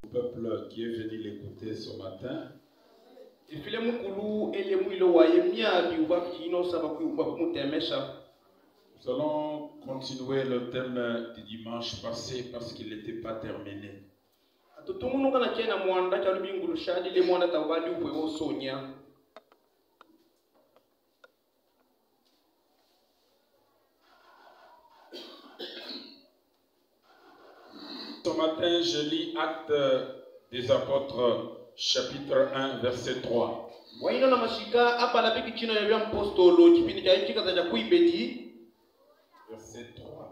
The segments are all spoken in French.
Le peuple qui est venu l'écouter ce matin. Nous allons continuer le thème du dimanche passé parce qu'il n'était pas terminé. Ce matin, je lis Actes des Apôtres, chapitre 1, verset 3. Verset 3.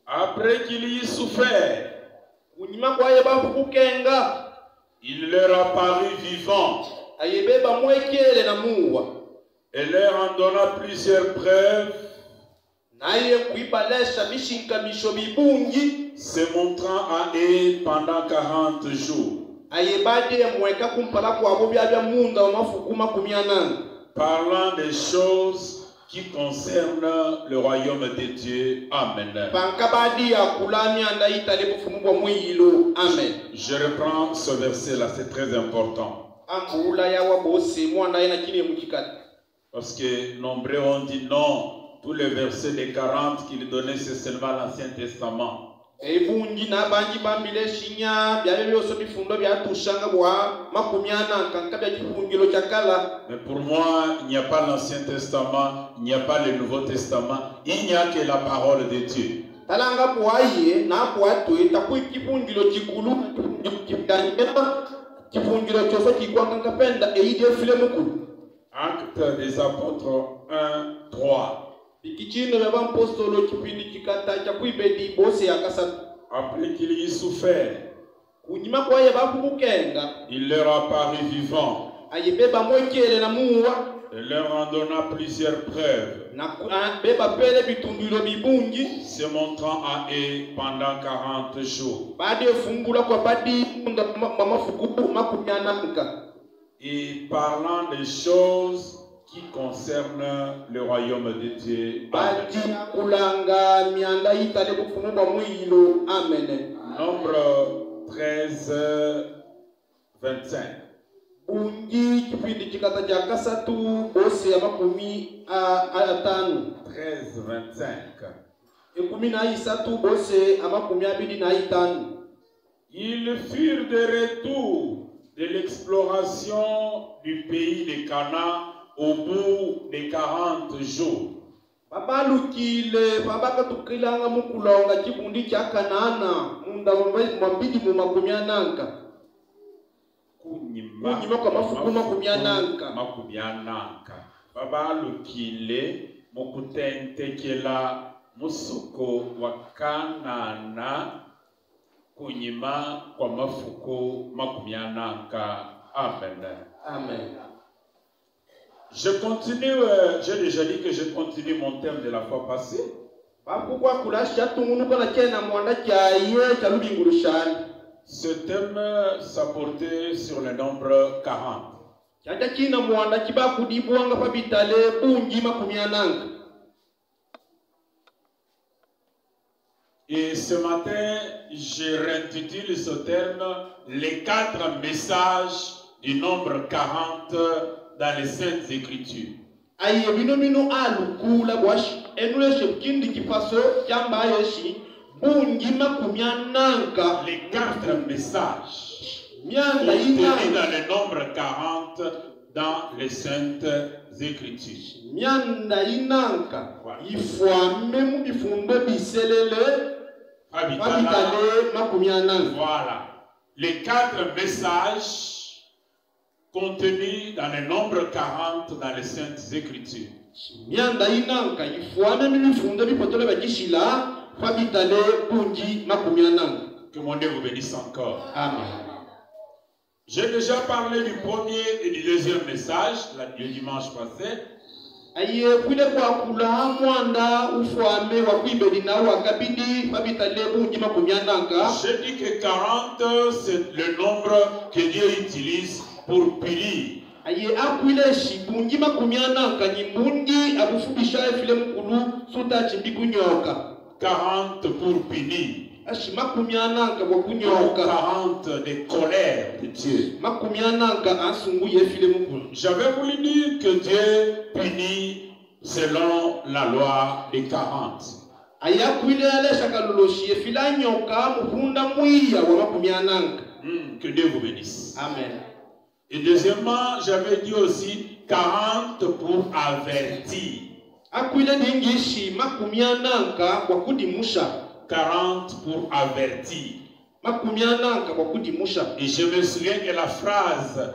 Après qu'il y eut souffert, il leur apparut vivant et leur en donna plusieurs preuves, se montrant à eux pendant 40 jours, parlant des choses qui concernent le royaume de Dieu. Amen. Je reprends ce verset-là, c'est très important. Parce que nombreux ont dit non, tous les versets des 40 qu'il donnait, c'est seulement l'Ancien Testament. Mais pour moi, il n'y a pas l'Ancien Testament, il n'y a pas le Nouveau Testament, il n'y a que la parole de Dieu. Actes des Apôtres 1, 3. Après qu'il y eut souffert, il leur apparut vivant et leur en donna plusieurs preuves, se montrant à eux pendant 40 jours, et parlant des choses qui concernent le royaume de Dieu. Amen. Nombre 13, 25. 13, 25. Ils furent de retour de l'exploration du pays de Canaan au bout de 40 jours. Babalukile mukutentekela musuko wa Kanana kunyima kwa mafuko makumyananka. Amen. Amen. Je continue, j'ai déjà dit que je continue mon thème de la fois passée. Ce thème s'apportait sur le nombre 40. Et ce matin, je réintitule ce terme les 4 messages du nombre 40 dans les Saintes Écritures. Les 4 messages contenus dans le nombre 40 dans les Saintes Écritures. Voilà. Les 4 messages contenus dans le nombre 40 dans les Saintes Écritures. Que mon Dieu vous bénisse encore. Amen. J'ai déjà parlé du premier et du deuxième message le dimanche passé. J'ai dit que 40 c'est le nombre que Dieu utilise pour punir. 40 pour punir. Pour 40 de colère de Dieu. J'avais voulu dire que Dieu punit selon la loi des 40. Que Dieu vous bénisse. Amen. Et deuxièmement, j'avais dit aussi 40 pour avertir. 40 pour avertir. Et je me souviens que la phrase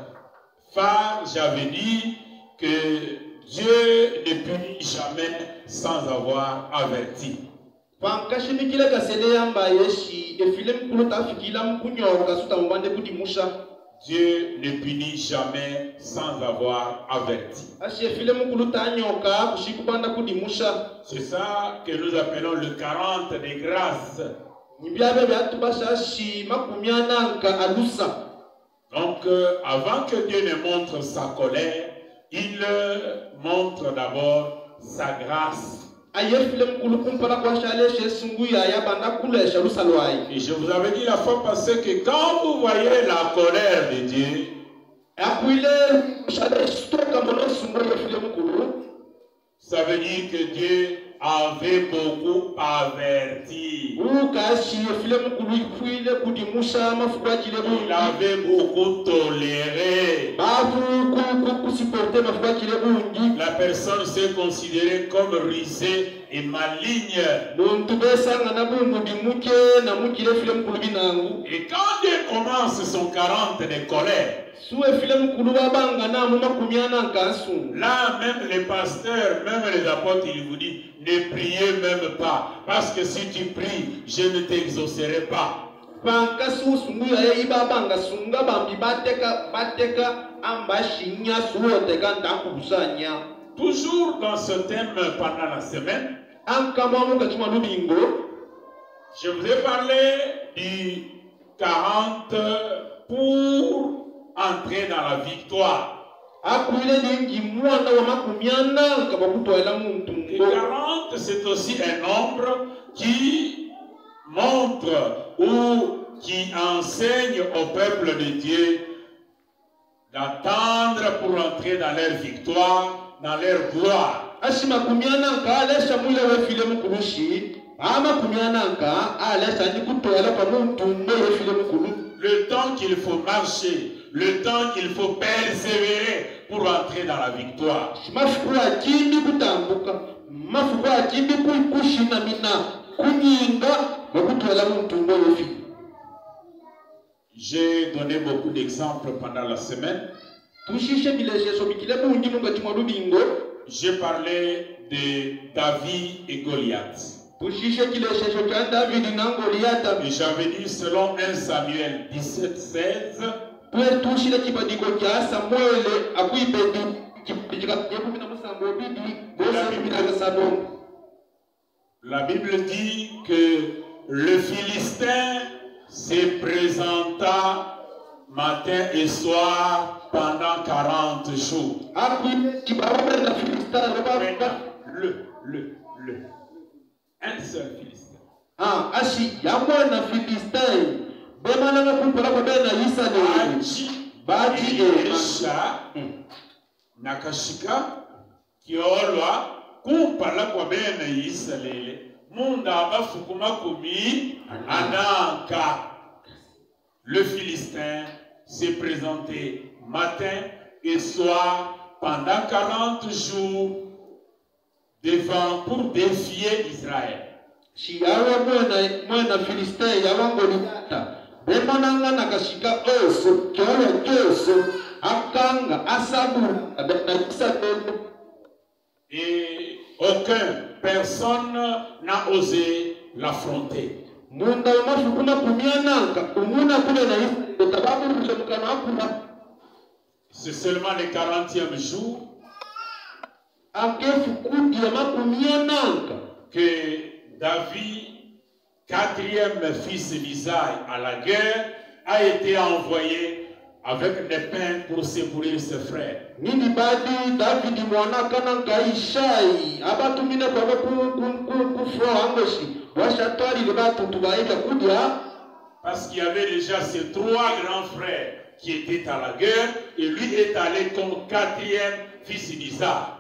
phare, j'avais dit que Dieu ne punit jamais sans avoir averti. Dieu ne punit jamais sans avoir averti. C'est ça que nous appelons le 40 des grâces. Donc, avant que Dieu ne montre sa colère, il montre d'abord sa grâce. Et je vous avais dit la fois passée que quand vous voyez la colère de Dieu, ça veut dire que Dieu avait beaucoup averti. Il avait beaucoup toléré. La personne s'est considérée comme rusée et maligne. Et quand Dieu commence son 40 de colère, là, même les pasteurs, même les apôtres, ils vous disent, ne priez même pas. Parce que si tu pries, je ne t'exaucerai pas. Toujours dans ce thème pendant la semaine, je vous ai parlé du 40 pour entrer dans la victoire. Et 40, c'est aussi un nombre qui montre ou qui enseigne au peuple de Dieu d'attendre pour entrer dans leur victoire, dans leur gloire. Le temps qu'il faut marcher, le temps qu'il faut persévérer pour entrer dans la victoire. J'ai donné beaucoup d'exemples pendant la semaine. J'ai parlé de David et Goliath. Et j'avais dit selon 1 Samuel 17, 16, la Bible dit que le Philistin se présenta matin et soir pendant 40 jours. Un seul Philistin. Nakashika kiolwa kumpala kwa bena Israeli munda abafukuma kumi ananka. Le Philistin s'est présenté matin et soir pendant 40 jours devant pour défier Israël. Et personne n'a osé l'affronter. C'est seulement le 40e jour que David, 4e fils d'Isaïe à la guerre, a été envoyé avec des pains pour secourir ses frères. Parce qu'il y avait déjà ces 3 grands frères qui étaient à la guerre et lui est allé comme 4e fils d'Isaac.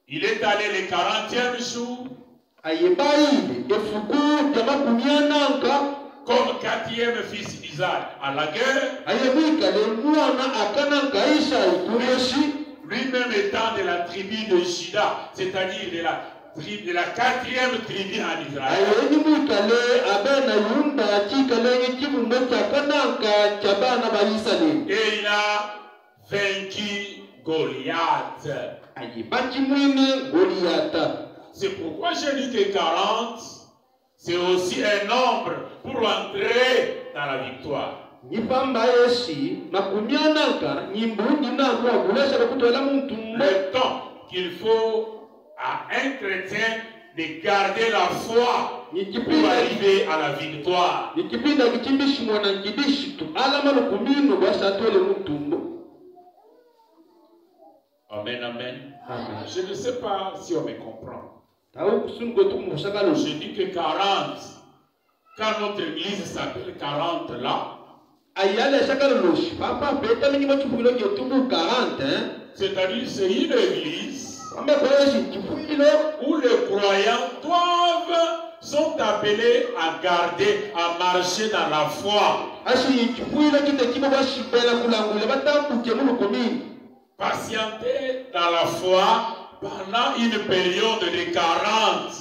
Il est allé le 40e jour comme 4e fils d'Isaac à la guerre. Lui-même étant de la tribu de Juda, c'est-à-dire de la 4e tribu en Israël. Et il a vaincu Goliath. C'est pourquoi j'ai dit que 40, c'est aussi un nombre pour entrer dans la victoire. Le temps qu'il faut à un chrétien de garder la foi pour arriver à la victoire. Amen, amen. Je ne sais pas si on me comprend. Je dis que 40, quand notre église s'appelle 40 là, c'est-à-dire c'est une église où les croyants sont appelés à garder, à marcher dans la foi. Patienter dans la foi pendant une période de 40.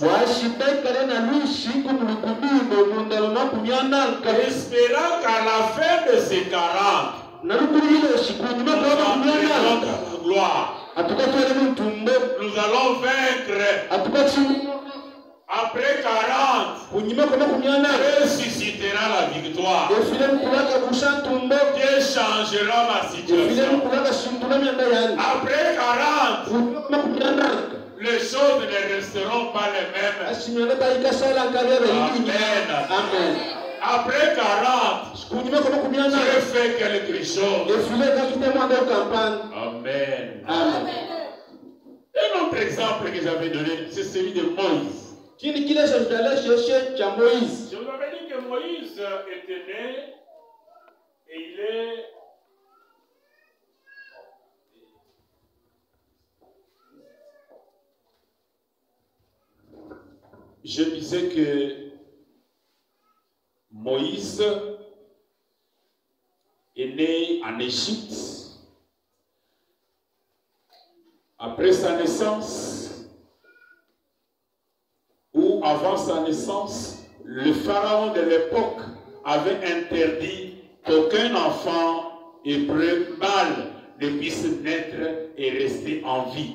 Espérant qu'à la fin de ces 40, nous allons la gloire. Nous allons vaincre. Après 40, ressuscitera la victoire. Dieu changera ma situation. Après 40, les choses ne resteront pas les mêmes. Amen. Après 40, je fais quelque chose. Amen. Un autre exemple que j'avais donné, c'est celui de Moïse. Je vous avais dit que Moïse était né et il est... Je disais que Moïse est né en Égypte. Après sa naissance, ou avant sa naissance, le pharaon de l'époque avait interdit qu'aucun enfant hébreu mâle ne puisse naître et rester en vie.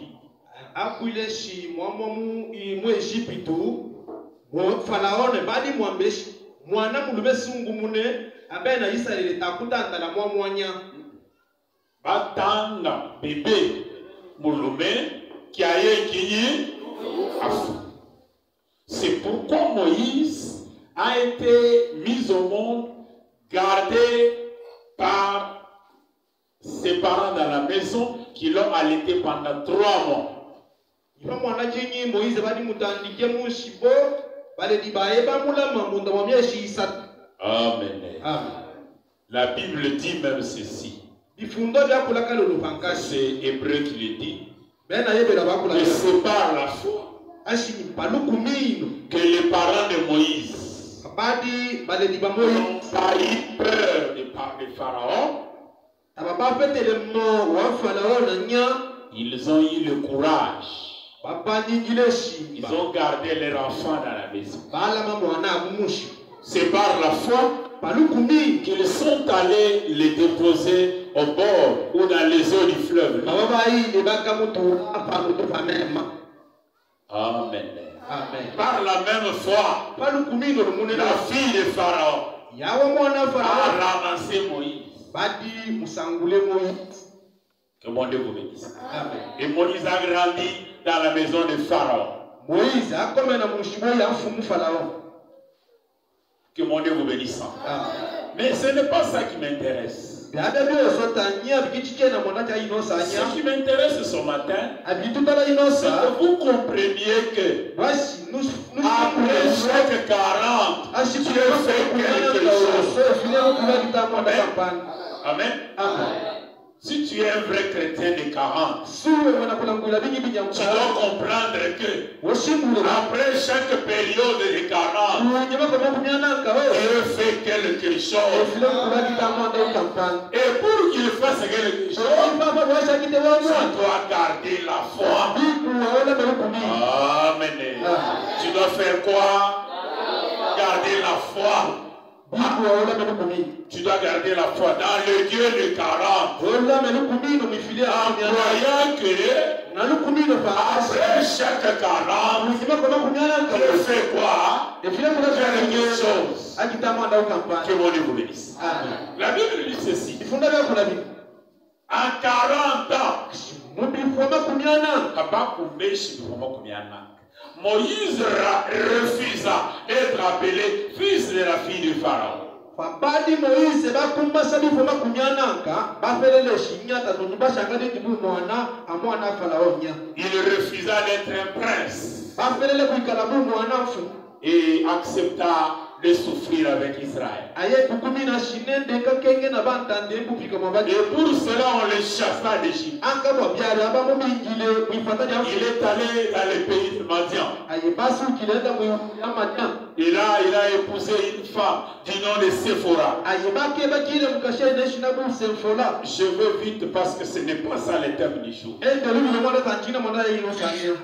Batanga bébé Mouloumé qui a été c'est pourquoi Moïse a été mis au monde, gardé par ses parents dans la maison qui l'ont allaité pendant 3 mois. Amen. La Bible dit même ceci. C'est Hébreu qui le dit. Que c'est par la foi que les parents de Moïse n'ont pas eu peur de Pharaon. Ils ont eu le courage. Ils ont gardé leurs enfants dans la maison. C'est par la foi qu'ils sont allés les déposer au bord ou dans les eaux du fleuve. Amen. Par la même foi, la fille de Pharaon a ramassé Moïse. Que mon Dieu vous bénisse. Et Moïse a grandi dans la maison de Pharaon. Que mon Dieu vous bénisse. Mais ce n'est pas ça qui m'intéresse. Ce qui m'intéresse ce matin, c'est que vous compreniez que après chaque 40, Dieu fait quelque chose. Amen. Amen. Si tu es un vrai chrétien de 40, tu dois comprendre que après chaque période de 40, Dieu fait quelque chose. Et pour qu'il fasse quelque chose, tu dois garder la foi. Amen. Tu dois faire quoi? Garder la foi. Tu dois garder la foi dans le Dieu de 40. En croyant que après chaque 40, Dieu fait quoi? Quelque chose. Que mon Dieu vous bénisse. La Bible dit ceci. En 40 ans, Moïse refusa d'être appelé fils de la fille du Pharaon. Il refusa d'être un prince et accepta de souffrir avec Israël. Et pour cela, on le chassa d'Égypte. Il est allé dans le pays de Madian. Et là, il a épousé une femme du nom de Séphora. Je veux vite parce que ce n'est pas ça le thème du jour.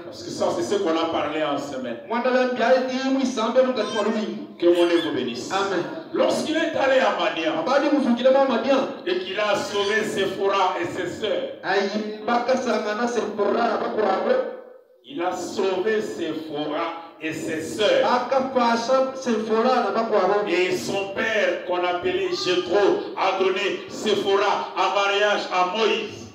Parce que ça, c'est ce qu'on a parlé en semaine. Que mon Dieu vous bénisse. Amen. Lorsqu'il est allé à Madian et qu'il a sauvé Séphora et ses sœurs, il a sauvé Séphora et ses sœurs. Et son père, qu'on appelait Jéthro, a donné Séphora en mariage à Moïse.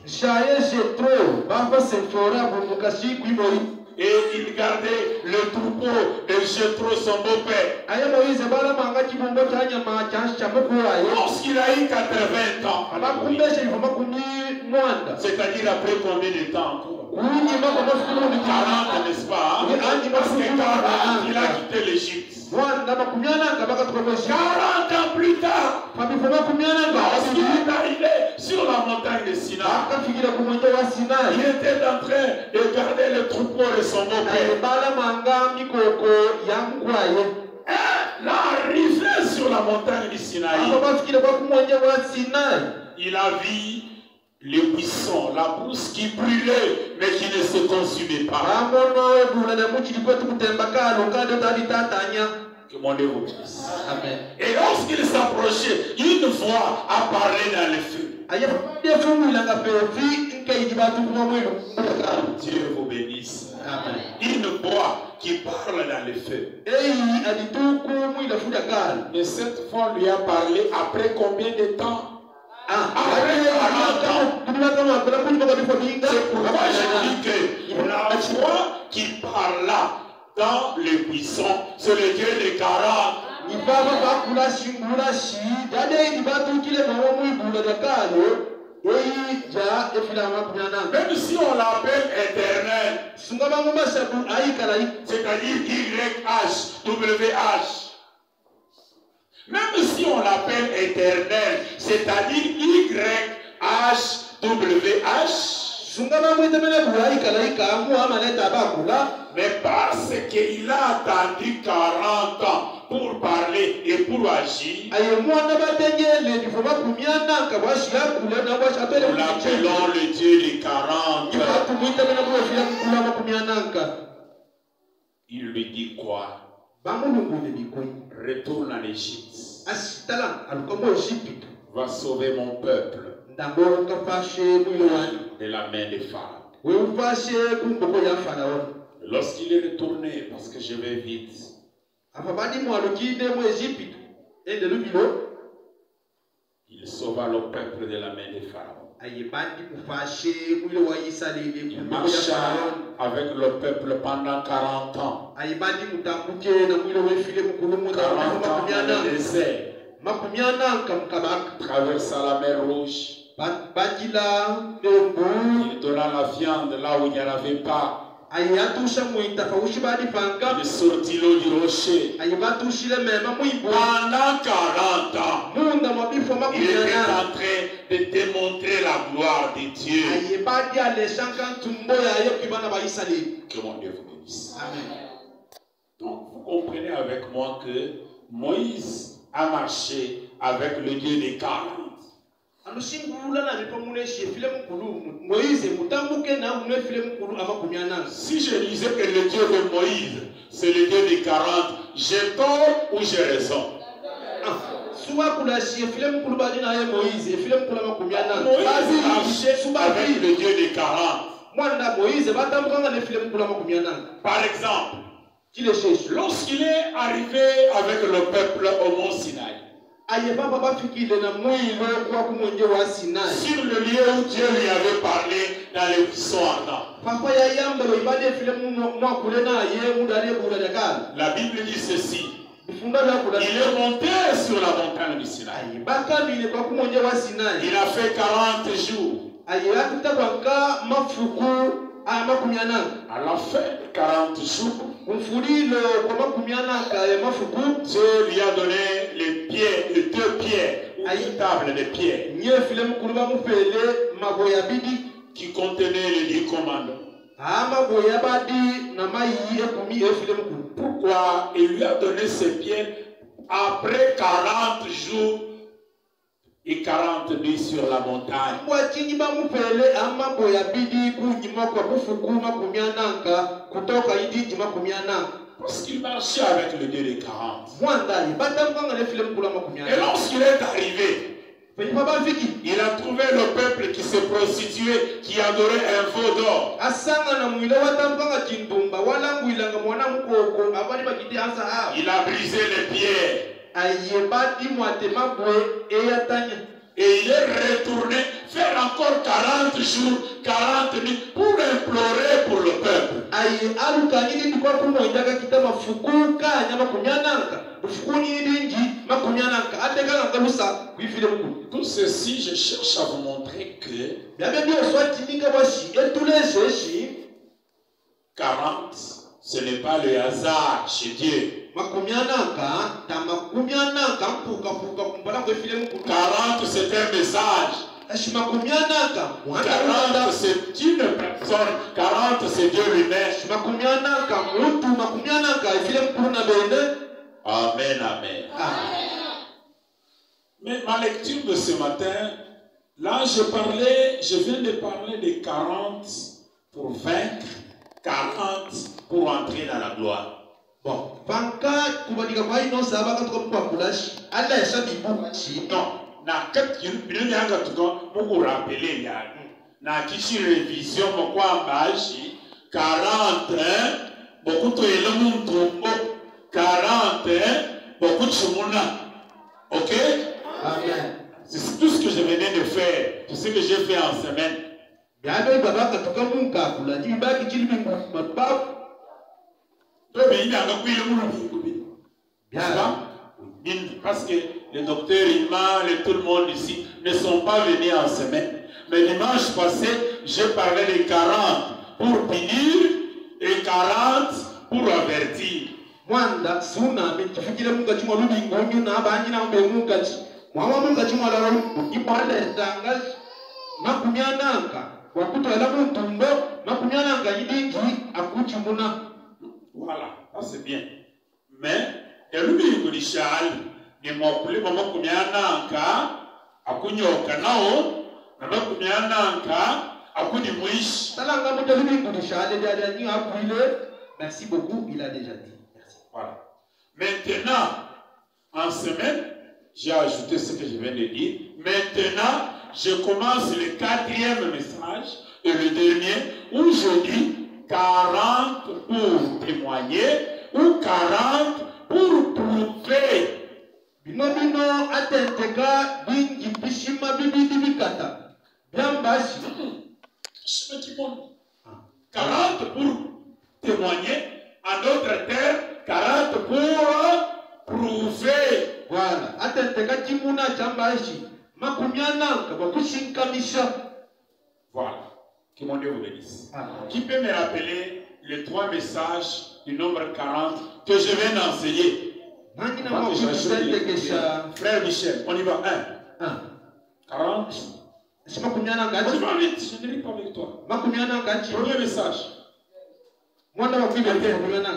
Et il gardait le troupeau de Jéthro, son beau-père. Lorsqu'il a eu 80 ans, c'est-à-dire après combien de temps encore? 40, n'est-ce pas? Parce que 40, il a quitté l'Égypte. 40 ans plus tard, lorsqu'il est arrivé sur la montagne de Sinaï, il était en train de garder le troupeau de son beau-père. L'arrivée sur la montagne de Sinaï, il a vu les buissons, la brousse qui brûlait, mais qui ne se consumait pas. Que mon Dieu vous bénisse. Amen. Et lorsqu'il s'approchait, une voix a parlé dans le feu. Dieu vous bénisse. Amen. Une voix qui parle dans le feu. Et cette voix lui a parlé après combien de temps? Après 40 ans. C'est pourquoi je dis que la voix qui parle là dans les buissons, c'est le Dieu des 40. Même si on l'appelle éternel, c'est-à-dire YHWH. Même si on l'appelle éternel, c'est-à-dire YHWH. Mais parce qu'il a attendu 40 ans pour parler et pour agir, nous l'appelons le Dieu des 40. Il lui dit quoi? Retourne en Égypte. Va sauver mon peuple de la main des Pharaons. Lorsqu'il est retourné, parce que je vais vite, il sauva le peuple de la main des Pharaons. Il marcha avec le peuple pendant 40 ans. 40 ans dans le désert. traversant la mer Rouge. Il donna la viande là où il n'y en avait pas. Il sortit l'eau du rocher. Pendant 40 ans, il était en train de démontrer la gloire de Dieu. Que mon Dieu vous bénisse. Amen. Donc, vous comprenez avec moi que Moïse a marché avec le Dieu des 40. Si je disais que le Dieu de Moïse, c'est le Dieu des 40, j'ai tort ou j'ai raison? Moïse marchait avec le Dieu des 40. Par exemple, lorsqu'il est arrivé avec le peuple au mont Sinaï, sur le lieu où Dieu lui avait parlé dans les buissons ardents, la Bible dit ceci: il est monté sur la montagne du Sinaï. Il a fait 40 jours. À la fin de 40 jours, Dieu lui a donné les pieds, les 2 pierres, une table de pierres qui contenait les 10 commandements. Pourquoi il lui a donné ces pierres après 40 jours et 40 nuits sur la montagne? Parce qu'il marchait avec le Dieu des 40. Et lorsqu'il est arrivé, il a trouvé le peuple qui se prostituait, qui adorait un veau d'or. Il a brisé les pierres. Et il est retourné faire encore 40 jours, 40 nuits pour implorer pour le peuple. Tout ceci, je cherche à vous montrer que 40, ce n'est pas le hasard chez Dieu. 40, c'est un message. 40, c'est une personne. 40, c'est Dieu lui-même. Amen, amen. Mais ma lecture de ce matin, là je viens de parler de 40 pour vaincre, 40 pour entrer dans la gloire. Bon, non, na kat yun yanga tuko muku rappeler ya na kichi révision moko ambashi 40 beaucoup to elemu ntombo 40 beaucoup chumuna. OK? Amen. C'est tout ce que je venais de faire, tout ce que j'ai fait en semaine. Parce que les docteurs, Imam et tout le monde ici ne sont pas venus en semaine. Mais dimanche passé, j'ai parlé de 40 pour punir et 40 pour avertir. Voilà, ça c'est bien. Mais et lui il dit Charles ni mwakule mama kumyananka akunyoka nao mama kumyananka akuni mwishi. Merci beaucoup, il a déjà dit. Merci. Voilà. Maintenant, en semaine, j'ai ajouté ce que je viens de dire. Maintenant, je commence le 4e message et le dernier où je dis 40 pour témoigner ou 40 pour prouver. Binomino atenteka bingi bishima bibidi bikata. Biambashi. 40 pour témoigner, en d'autres termes, 40 pour prouver. Voilà. Atenteka timuna chambashi. Makumiana kabakushinkamisha. Voilà. Que mon Dieu vous bénisse. Amen. Qui peut me rappeler les 3 messages du nombre 40 que je viens d'enseigner? Frère Michel, on y va. 1. 40. On y va vite, je ne lis pas avec toi. Premier message.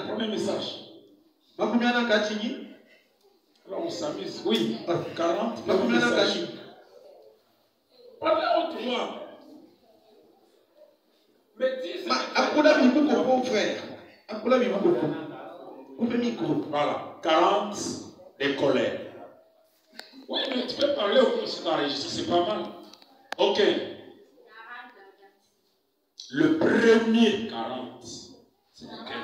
Premier message. Alors on s'amuse. Oui, 40. Premier message. Parlez autrement. Mais dis voilà, 40 des colères. Oui, mais tu peux parler au cours d'enregistrer, c'est pas mal. Ok. Le premier 40, c'est lequel?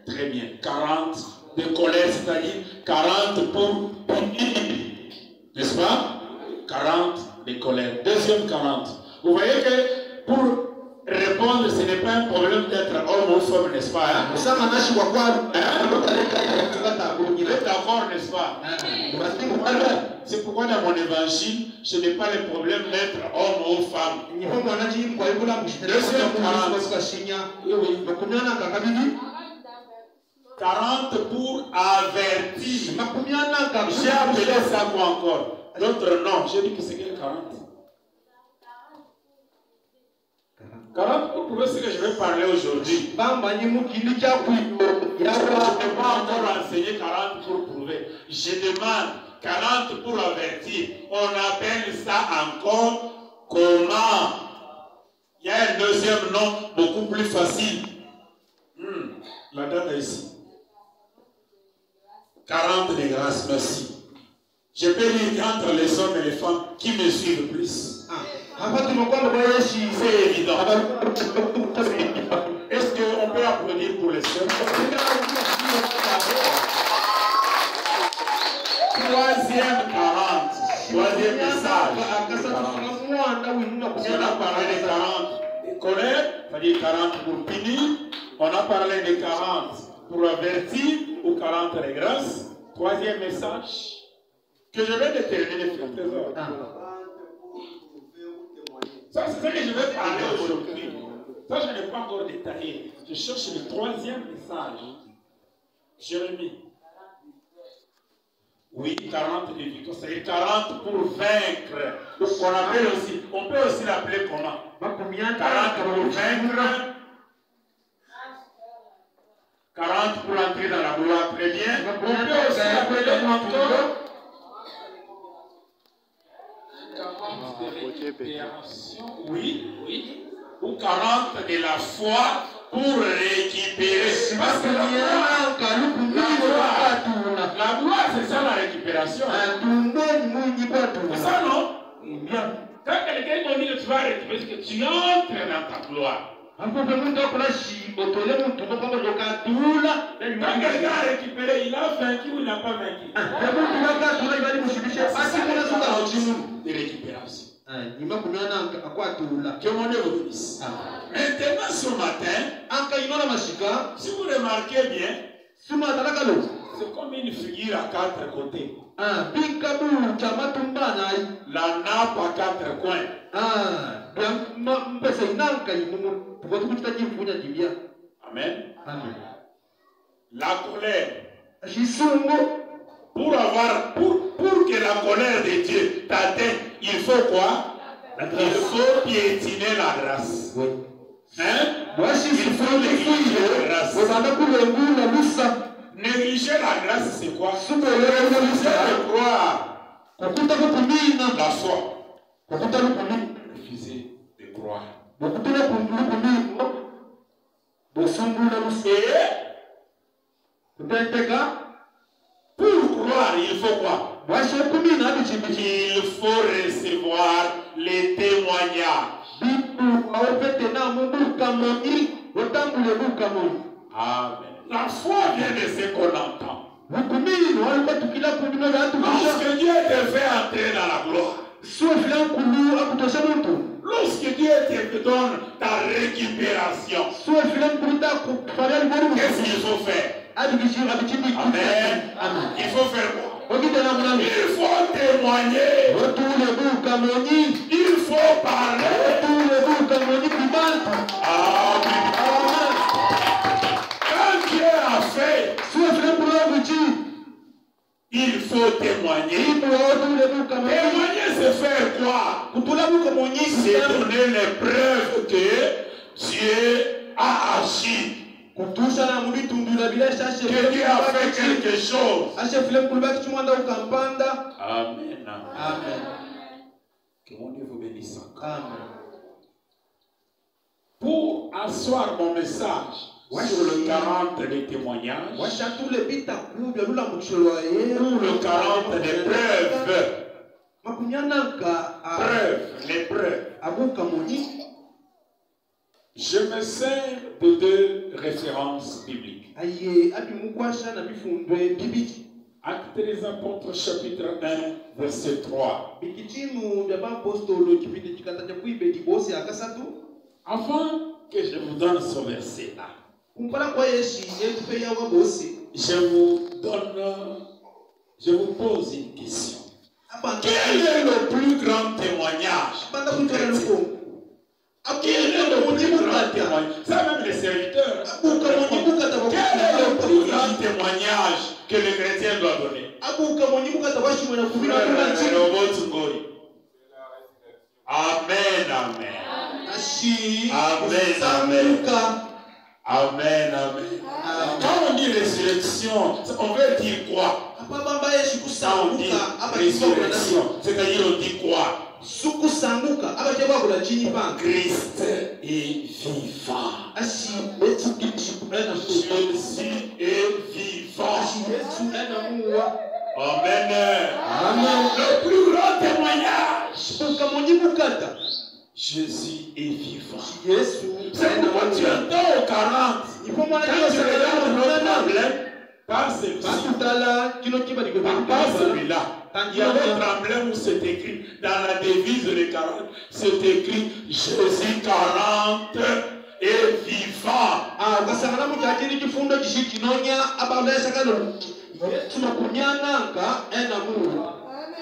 Très bien. 40 de colère, c'est-à-dire 40 pour punir. N'est-ce pas? 40 de colère. Deuxième 40. Vous voyez que pour répondre, ce n'est pas un problème d'être homme ou femme, n'est-ce pas? Hein? Vous êtes d'accord, n'est-ce pas? C'est pourquoi dans mon évangile, je n'ai pas le problème d'être homme ou femme. Deuxième 40 pour avertir. J'ai appelé ça quoi encore? D'autres non. J'ai dit que c'est quel 40? 40 pour prouver ce que je vais parler aujourd'hui. Je ne peux pas encore enseigner 40 pour prouver. Je demande 40 pour avertir. On appelle ça encore comment? Il y a un deuxième nom beaucoup plus facile. La date est ici. 40 de grâce, merci. Je peux lire entre les hommes et les femmes qui me suivent plus. C'est évident. Est-ce qu'on peut applaudir pour les sœurs? Troisième 40. Troisième message. On a parlé des 40 de colère, c'est-à-dire 40 pour punir. On a parlé des 40 pour avertir ou 40 de grâce. Troisième message que je vais déterminer, frère Trésor. Ça, c'est ce que je vais parler aujourd'hui. Ça, je n'ai pas encore détaillé. Je cherche le troisième message. Jérémie. Oui, 40 de victoire. C'est-à-dire 40 pour vaincre. On peut aussi l'appeler comment? 40 pour vaincre. 40 pour entrer dans la gloire. Très bien. On peut aussi l'appeler encore 40 de récupération, oui, ou 40 de la foi pour récupérer. Parce que la gloire, c'est ça la récupération. C'est ça, non? Quand quelqu'un dit que tu vas récupérer, c'est que tu entres dans ta gloire. Quand quelqu'un a récupéré, il a vaincu ou il n'a pas vaincu? De récupération. Que mon Dieu vous bénisse. Maintenant, ce matin, si vous remarquez bien, c'est comme une figure à 4 côtés. La nappe à 4 coins. Amen. La colère. Pour que la colère de Dieu t'atteigne, il faut quoi? Il faut piétiner la grâce. Hein? Il faut négliger la grâce. Négliger la grâce, c'est quoi? Refuser de croire. La foi. Refuser de croire. Pour croire, il faut quoi? Il faut recevoir les témoignages. Amen. La foi vient de ce qu'on entend. Lorsque Dieu te fait entrer dans la gloire, lorsque Dieu te donne ta récupération, qu'est-ce qu'il faut faire? Amen. Il faut faire quoi? Il faut témoigner. Il faut parler. Amen. Quand Dieu a fait, il faut témoigner. Témoigner, c'est faire quoi? C'est donner les preuves que Dieu a agi. Que Dieu a fait quelque chose. Amen. Amen. Que mon Dieu vous bénisse encore. Amen. Pour asseoir mon message sur le 40 des témoignages, ou le 40 des preuves, les preuves, je me sers de deux références bibliques. Actes des Apôtres, chapitre 1, verset 3. Avant que je vous donne ce verset-là, je vous pose une question. Quel est le plus grand témoignage? Quel est le plus grand témoignage? Ça, même les serviteurs. Quel est le plus grand témoignage que le chrétien doit donner? Amen, amen. Amen, amen. Amen, amen. Quand on dit résurrection, on veut dire quoi? Quand on dit résurrection, c'est-à-dire on dit quoi? Christ est vivant. Jésus est vivant. Amen. Le plus grand témoignage. Jésus est vivant. C'est pourquoi tu entends au 40. Quand tu regardes notre problème, pas celui-là. Il y a d'autres emblèmes où c'est écrit, dans la devise de 40, c'est écrit Jésus 40 est vivant.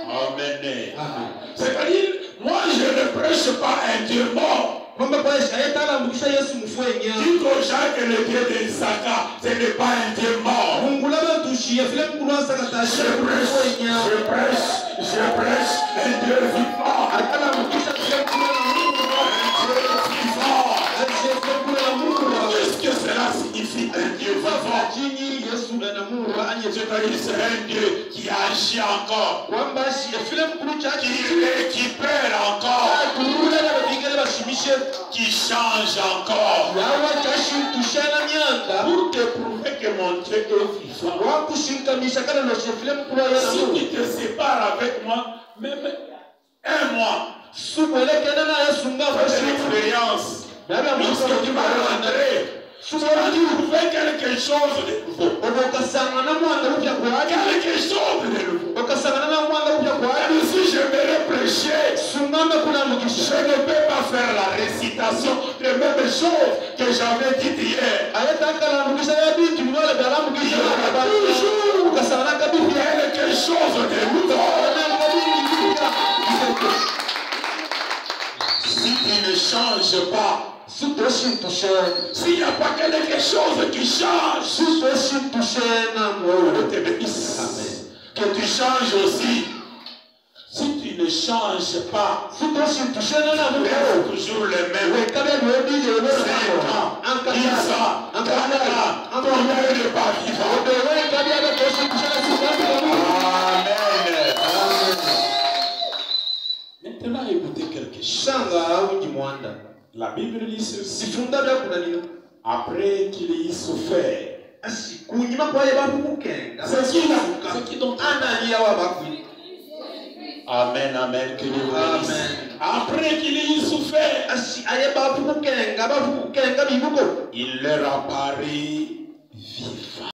Amen. C'est-à-dire, moi je ne prêche pas un Dieu mort. Dites aux gens que le Dieu de Isaka, ce n'est pas un Dieu mort. Je prêche un Dieu vivant. Qu'est-ce que cela signifie un Dieu vivant? C'est-à-dire c'est un Dieu qui agit encore, qui récupère encore, qui change encore, pour te prouver que mon Dieu est vivant. Si tu te sépares avec moi, même un mois, c'est l'expérience. Lorsque tu vas rentrer, tu vas trouver quelque chose de nouveau. Quelque chose de nouveau. Même si je vais prêcher, je ne peux pas faire la récitation des mêmes choses que j'avais dit hier. Il y aura toujours quelque chose de nouveau. Si tu ne changes pas, s'il n'y a pas quelque chose qui change, que tu changes aussi. Si tu ne changes pas, tu restes toujours le même. 5 ans, 10 ans, 40 ans, ton Dieu n'est pas vivant. Amen. Maintenant, écoutez quelque chose. La Bible dit ceci. Après qu'il ait souffert, c'est qui donc? Amen, amen, que Dieu vous bénisse. Après qu'il ait souffert, il leur apparut